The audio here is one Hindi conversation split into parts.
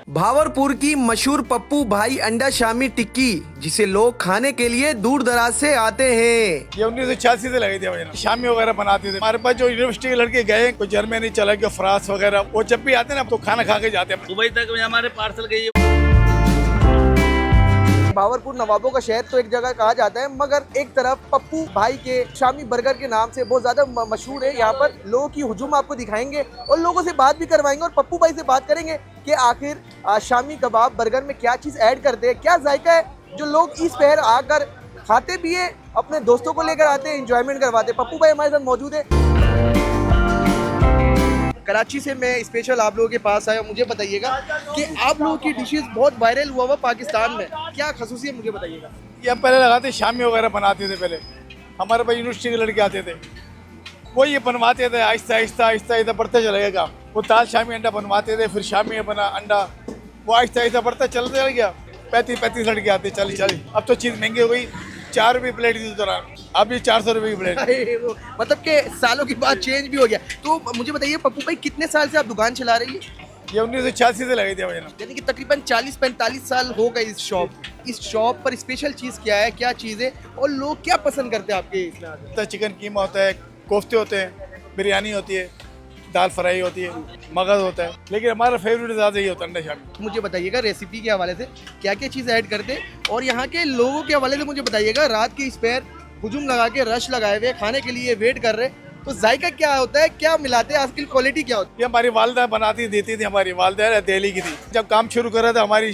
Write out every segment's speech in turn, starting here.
भावरपुर की मशहूर पप्पू भाई अंडा शामी टिक्की जिसे लोग खाने के लिए दूर दराज से आते हैं। ये 1986 से लगी थी भैया, शामी वगैरह बनाते थे। हमारे पास जो यूनिवर्सिटी के लड़के गए, कोई जर्मनी चला गया, फ्रांस वगैरह, वो जब भी आते हैं ना तो खाना खा के जाते हैं। दुबई तक में हमारे पार्सल गई है। भावरपुर नवाबों का शहर तो एक जगह कहा जाता है, मगर एक तरफ पप्पू भाई के शामी बर्गर के नाम से बहुत ज्यादा मशहूर है। यहाँ पर लोगों की हुजूम आपको दिखाएंगे और लोगों से बात भी करवाएंगे और पप्पू भाई से बात करेंगे कि आखिर शामी कबाब बर्गर में क्या चीज़ ऐड करते हैं, क्या जायका है जो लोग इस पहर आकर खाते भी है, अपने दोस्तों को लेकर आते हैं, इंजॉयमेंट करवाते हैं। पप्पू भाई हमारे साथ मौजूद है। कराची से मैं स्पेशल आप लोगों के पास आया। मुझे बताइएगा कि आप लोगों की डिशेस बहुत वायरल हुआ पाकिस्तान में, क्या खसूसियत मुझे बताइएगा। ये हम पहले लगाते शामी वगैरह बनाते थे। पहले हमारे पास यूनिवर्सिटी के लड़के आते थे, वो ये बनवाते थे। आहिस्ता आहिस्ता आहिस्ता आहिस्ता बढ़ते चले गया। वो दाल शामी अंडा बनवाते थे, फिर शामी बना अंडा, वो आहिस्ता आहिस्ता बढ़ता चलते चल गया। 35 लड़के आते, 40। अब तो चीज़ महंगी हो गई। 4 रुपये प्लेट थी दौरान, अभी 400 रुपये की प्लेट। मतलब कि सालों के बाद चेंज भी हो गया। तो मुझे बताइए पप्पू भाई, कितने साल से आप दुकान चला रही है? ये 1986 से लगी थी भैया। यानी कि तकरीबन 40-45 साल हो गए इस शॉप पर। स्पेशल चीज़ क्या है, क्या चीज़ है और लोग क्या पसंद करते हैं आपके इसमें? तो चिकन कीमा होता है, कोफ्ते होते हैं, बिरयानी होती है, दाल फ्राई होती है, मगज होता है, लेकिन हमारा फेवरेट ज़्यादा ही होता है अंडा शामी। मुझे बताइएगा रेसिपी के हवाले से क्या क्या चीज़ ऐड करते हैं और यहाँ के लोगों के हवाले से मुझे बताइएगा। रात के इस पैर हुजूम लगा के रश लगाए हुए खाने के लिए वेट कर रहे, तो जायका क्या होता है, क्या मिलाते हैं, आजकल क्वालिटी क्या होती है? ये हमारी वालदा बनाती देती थी। हमारी वालदा दिल्ली की थी। जब काम शुरू करा था हमारी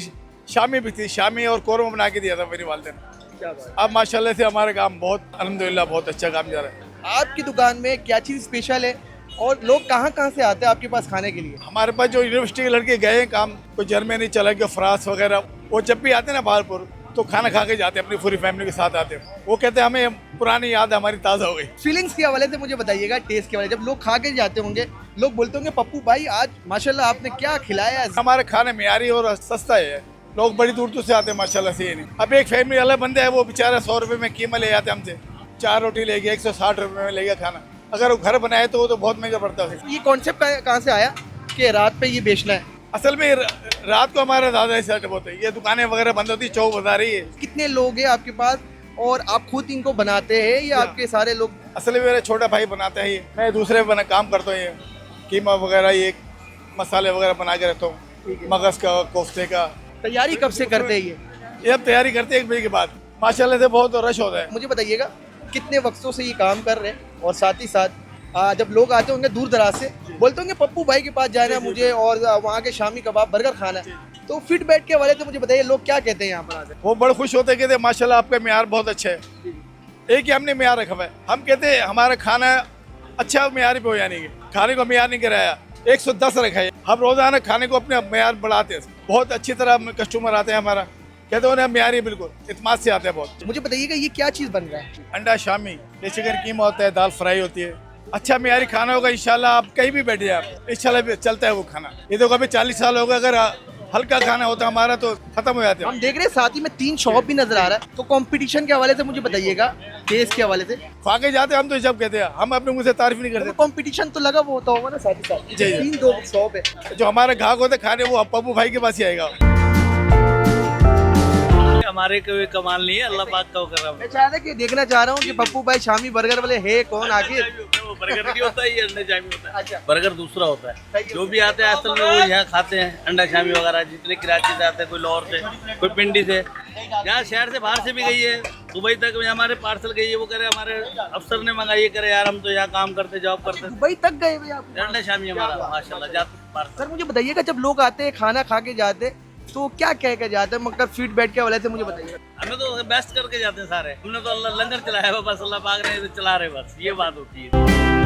शामी भी थी, शामी और कौरमा बना के दिया था मेरी वालदा ने। क्या बात। अब माशाल्लाह से हमारा काम बहुत अल्हम्दुलिल्लाह बहुत अच्छा काम जा रहा है। आपकी दुकान में क्या चीज़ स्पेशल है और लोग कहाँ कहाँ से आते हैं आपके पास खाने के लिए? हमारे पास जो यूनिवर्सिटी के लड़के गए हैं काम, कोई जर्मनी चला गया, फ्रांस वगैरह, वो जब भी आते हैं ना भावरपुर तो खाना खा के जाते हैं, अपनी पूरी फैमिली के साथ आते हैं। वो कहते हैं हमें पुरानी याद हमारी ताज़ा हो गई। फीलिंग्स के हवाले से मुझे बताइएगा, टेस्ट के हवाले जब लोग खा के जाते होंगे, लोग बोलते होंगे पप्पू भाई आज माशाल्लाह आपने क्या खिलाया है। हमारे खाने मेयारी और सस्ता है, लोग बड़ी दूर दूर से आते हैं माशाल्लाह से। ये नहीं, अब एक फैमिली वाला बंदा है, वो बेचारा 100 रुपये में कीमा ले जाते हमसे, 4 रोटी ले गया, 160 रुपये में ले गया खाना। अगर वो घर बनाए तो वो तो बहुत महंगा पड़ता है। ये कॉन्सेप्ट कहाँ से आया कि रात पे ये बेचना है? असल में रात को हमारा ज़्यादा सेटअप होता है, ये दुकानें वगैरह बंद होती, चौक बता रही है। कितने लोग हैं आपके पास और आप खुद इनको बनाते हैं या आपके सारे लोग? असल में मेरा छोटा भाई बनाता है, ये मैं दूसरे काम करता हूँ। ये कीमा वगैरह, ये मसाले वगैरह बना के रखता हूँ, मगज का, कोफ्ते का। तैयारी कब से करते हैं ये अब तैयारी करते हैं 1 बजे के बाद। माशाल्लाह से बहुत रश होता है। मुझे बताइएगा कितने वक्तों से ये काम कर रहे हैं और साथ ही साथ जब लोग आते होंगे दूर दराज से, बोलते होंगे पप्पू भाई के पास जाना है मुझे और वहाँ के शामी कबाब बर्गर खाना है, तो फीडबैक के वाले से मुझे बताइए लोग क्या कहते हैं यहाँ पर आकर? वो बड़े खुश होते कहते माशाल्लाह आपका मेयार बहुत अच्छा है। एक ही हमने मेयार रखा है। हम कहते हैं हमारा खाना अच्छा मेयार पे हो, यानी कि खाने को मेयार नहीं कराया, 110 रखा है। हम रोजाना खाने को अपने मेयार बढ़ाते हैं। बहुत अच्छी तरह कस्टमर आते हैं हमारा, कहते हैं मेयारी बिल्कुल इत्मीनान से आते हैं बहुत। मुझे बताइएगा ये क्या चीज़ बन रहा है? अंडा शामी, ये चिकन कीमा होता है, दाल फ्राई होती है। अच्छा मेयारी खाना होगा इंशाल्लाह, आप कहीं भी बैठे आप इंशाल्लाह चलता है वो खाना। ये तो कभी 40 साल हो गए, अगर हल्का खाना होता हमारा तो खत्म हो जाते हैं। हम देख रहे हैं साथ ही में 3 शॉप भी नजर आ रहा है, तो कंपटीशन के हवाले से मुझे बताइएगा, टेस्ट के हवाले से। खा के जाते हैं हम तो जब कहते हैं, हम अपने मुंह से तारीफ नहीं करते। कंपटीशन तो लगा वो होता होगा ना साथ ही साथ। जी। 3-2 शॉप है। जो हमारे ग्राहक होते खाने, वो पप्पू भाई के पास ही आएगा। हमारे कोई कमाल नहीं है, अल्लाह पाक का कर रहा मैं चाह रहा कि देखना चाह रहा हूँ कि पप्पू भाई शामी बर्गर वाले है कौन आखिर। वो बर्गर नहीं होता है, ये अंडा शामी होता है। अच्छा। बर्गर दूसरा होता है। जो भी आते हैं असल में वो यहाँ खाते हैं अंडा शामी वगैरह। जितने कराची से आते हैं, कोई लाहौर से, कोई पिंडी से, यहाँ शहर से बाहर से भी गई है, दुबई तक में हमारे पार्सल गई है। वो करे हमारे अफसर ने मंगाई, करे यार हम तो यहाँ काम करते, जॉब करते। दुबई तक गए भैया आप? अंडा शामी हमारा माशाल्लाह जाते पार्सल। सर मुझे बताइएगा जब लोग आते हैं खाना खा के जाते तो क्या कह के जाते हैं, मतलब फीडबैक के हवाले से मुझे बताइए। हमें तो बेस्ट करके जाते हैं सारे। हमने तो अल्लाह लंगर चलाया हुआ, बस अल्लाह पाक ने चला रहे, बस ये बात होती है।